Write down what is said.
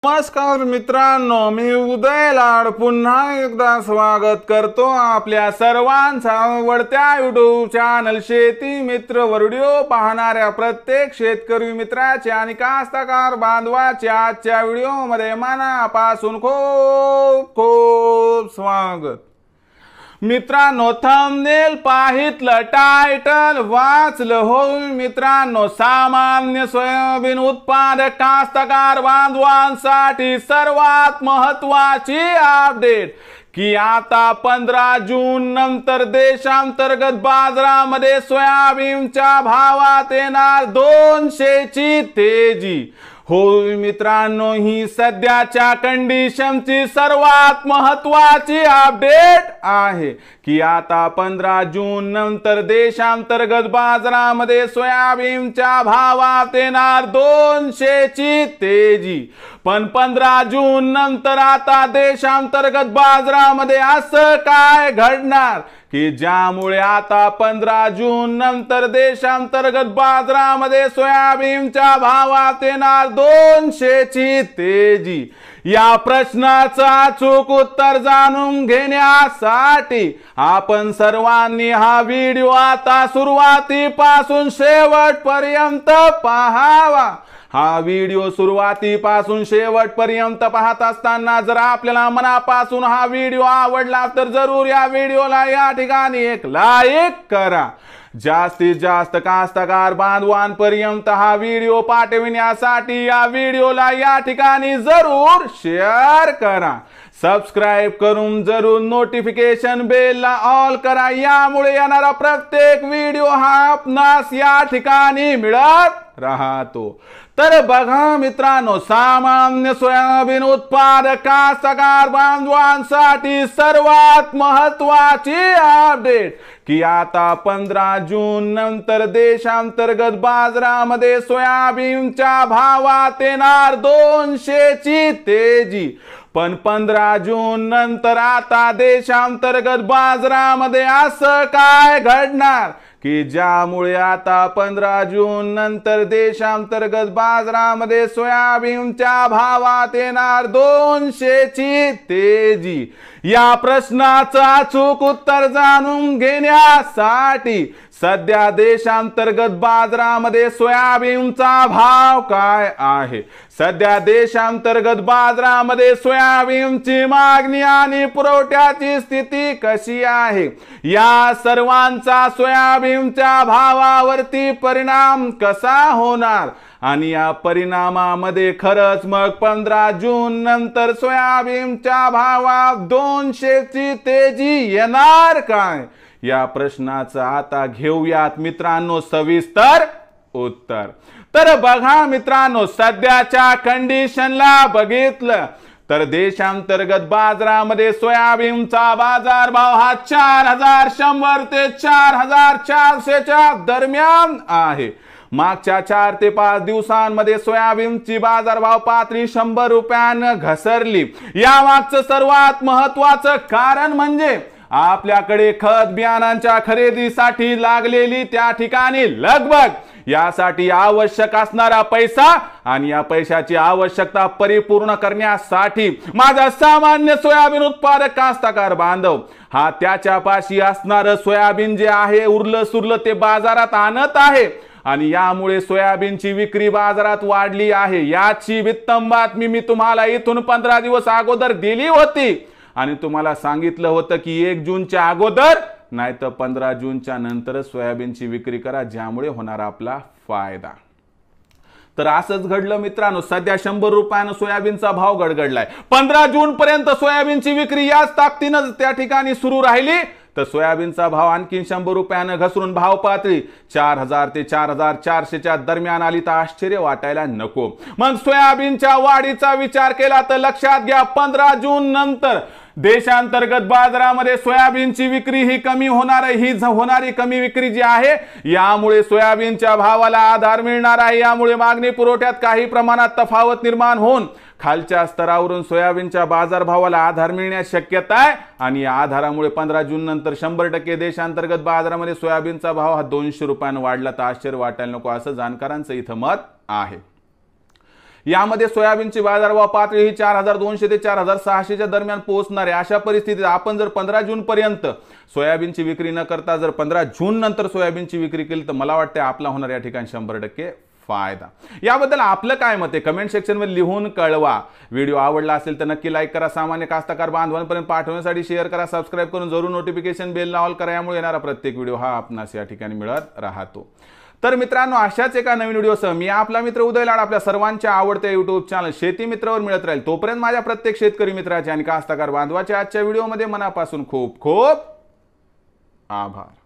नमस्कार मित्रांनो, मी उदय लाड पुन्हा एकदा स्वागत करतो आपल्या सर्वांचा आवडत्या यूट्यूब चॅनल शेती मित्र वर व्हिडिओ पाहणाऱ्या प्रत्येक शेतकरी मित्राचे आणि कास्तकार बांधवाचे आजच्या व्हिडिओमध्ये मनापासून खूप खूप स्वागत। मित्रांनो, थंबनेल पाहितलं, टायटल वाचलं होय मित्रांनो। सामान्य सोयाबीन उत्पादक कास्तकार बांधवांसाठी सर्वात महत्त्वाची अपडेट की आता 15 जून नंतर देशांतर्गत बाजारामध्ये सोयाबीनच्या भावात येणार 200 ची तेजी। होय मित्रांनो, ही सध्याच्या कंडिशनची सर्वात महत्त्वाची अपडेट आहे की आता 15 जून नंतर देशांतर्गत बाजारामध्ये सोयाबीनच्या भावात येणार 200 ची तेजी। पण 15 जून नंतर आता देशांतर्गत बाजारामध्ये असं काय घडणार की ज्यामुळे आता 15 जून नंतर देशांतर्गत बाजारामध्ये सोयाबीनच्या भावात येणार 200 ची तेजी। या प्रश्नाचं अचूक उत्तर जाणून घेण्यासाठी आपण सर्वांनी हा व्हिडिओ आता सुरुवातीपासून शेवटपर्यंत पाहावा। हा व्हिडिओ सुरुवातीपासून शेवटपर्यंत पाहत असताना जर आपल्याला मनापासून हा व्हिडिओ आवडला तर जरूर या व्हिडिओला या ठिकाणी एक लाईक करा। जास्तीत जास्त कास्तकार बांधवांपर्यंत हा व्हिडिओ पाठविण्यासाठी या व्हिडिओला या ठिकाणी जरूर शेअर करा। सबस्क्राइब करून जरूर नोटिफिकेशन बेलला ऑल करा, यामुळे येणारा प्रत्येक व्हिडिओ हा आपणास या ठिकाणी मिळत राहतो। तर बघा मित्रांनो, सामान्य सोयाबीन उत्पादक कास्तकार बांधवांसाठी सर्वात महत्त्वाची अपडेट की आता 15 जून नंतर देशांतर्गत बाजारामध्ये सोयाबीनच्या भावात येणार 200 ची तेजी। पण 15 जून नंतर आता देशांतर्गत बाजारामध्ये असं काय घडणार की ज्यामुळे आता 15 जून नंतर देशांतर्गत बाजारामध्ये सोयाबीनच्या भावात येणार 200 ची तेजी। या प्रश्नाचं अचूक उत्तर जाणून घेण्यासाठी सध्या देशांतर्गत बाजारामध्ये सोयाबीनचा भाव काय आहे, सध्या देशांतर्गत बाजारामध्ये सोयाबीनची मागणी आणि पुरवठ्याची स्थिती कशी आहे, या सर्वांचा सोयाबीनच्या भावावरती परिणाम कसा होणार आणि या परिणामामध्ये खरंच मग 15 जून नंतर सोयाबीनच्या भावात 200 ची तेजी येणार काय, या प्रश्नाचं आता घेऊयात मित्रांनो सविस्तर उत्तर। तर बघा मित्रांनो, सध्याच्या कंडिशनला बघितलं तर देशांतर्गत बाजारामध्ये सोयाबीनचा बाजारभाव हा 4100 ते 4400 च्या दरम्यान आहे। मागच्या 4 ते 5 दिवसांमध्ये सोयाबीनची बाजारभाव पातळी 100 रुपयांना घसरली। या मागचं सर्वात महत्त्वाचं कारण म्हणजे आपल्याकडे खत बियाणांच्या खरेदीसाठी लागलेली त्या ठिकाणी लगबग, यासाठी आवश्यक असणारा पैसा आणि या पैशाची आवश्यकता परिपूर्ण करण्यासाठी माझा सामान्य सोयाबीन उत्पादक कास्तकार बांधव हा त्याच्यापाशी असणारं सोयाबीन जे आहे उरलं सुरलं ते बाजारात आणत आहे आणि यामुळे सोयाबीनची विक्री बाजारात वाढली आहे। याची वित्तम बातमी मी तुम्हाला इथून 15 दिवस अगोदर दिली होती आणि तुम्हाला सांगितलं होतं की 1 जूनच्या अगोदर नाही तर 15 जूनच्या नंतर सोयाबीनची विक्री करा, ज्यामुळे होणार आपला फायदा। तर असंच घडलं मित्रांनो, सध्या 100 रुपयानं सोयाबीनचा भाव गडगडलाय। 15 जून पर्यंत सोयाबीनची विक्री याच ताकदीनं त्या ठिकाणी सुरू राहिली तर सोयाबीनचा भाव आणखी 100 रुपयानं घसरून भाव पातळी 4000 ते 4400 च्या दरम्यान आली तर आश्चर्य वाटायला नको। मग सोयाबीनच्या वाढीचा विचार केला तर लक्षात घ्या, 15 जून नंतर देशांतर्गत बाजारामध्ये सोयाबीनची विक्री ही कमी होणार आहे। ही होणारी कमी विक्री जी आहे यामुळे सोयाबीनच्या भावाला आधार मिळणार आहे। यामुळे मागणी पुरवठ्यात काही प्रमाणात तफावत निर्माण होऊन खालच्या स्तरावरून सोयाबीनच्या बाजारभावाला आधार मिळण्याची शक्यता आहे आणि या आधारामुळे 15 जून नंतर 100% देशांतर्गत बाजारामध्ये सोयाबीनचा भाव हा 200 रुपयांना वाढला तर आश्चर्य वाटायला नको, असं जाणकारांचं इथं मत आहे। यामध्ये सोयाबीनची बाजारभाव पातळी ही 4200 ते 4600 दरम्यान पोहोचणार आहे। अशा परिस्थितीत आपण जर 15 जून पर्यंत सोयाबीनची विक्री न करता जर 15 जून नंतर सोयाबीनची विक्री केली तर मला वाटतं आपला होणार या ठिकाणी 100% फायदा। याबद्दल आपलं काय मत आहे कमेंट सेक्शनमध्ये लिहून कळवा। व्हिडिओ आवडला असेल तर नक्की लाईक करा, सामान्य कास्तकार बांधवांपर्यंत पाठवण्यासाठी शेअर करा, सबस्क्राईब करून जरूर नोटिफिकेशन बेल ऑल करा, यामुळे येणारा प्रत्येक व्हिडिओ हा आपणास या ठिकाणी मिळत राहतो। तर मित्रांनो, अशाच एका नवीन व्हिडिओसह मी आपला मित्र उदय लाड आपल्या सर्वांच्या आवडत्या YouTube चॅनल शेती मित्रवर मिळत राहील। तोपर्यंत माझ्या प्रत्येक शेतकरी मित्राचे आणि कास्तकार बांधवाच्या आजच्या व्हिडिओमध्ये मनापासून खूप खूप आभार।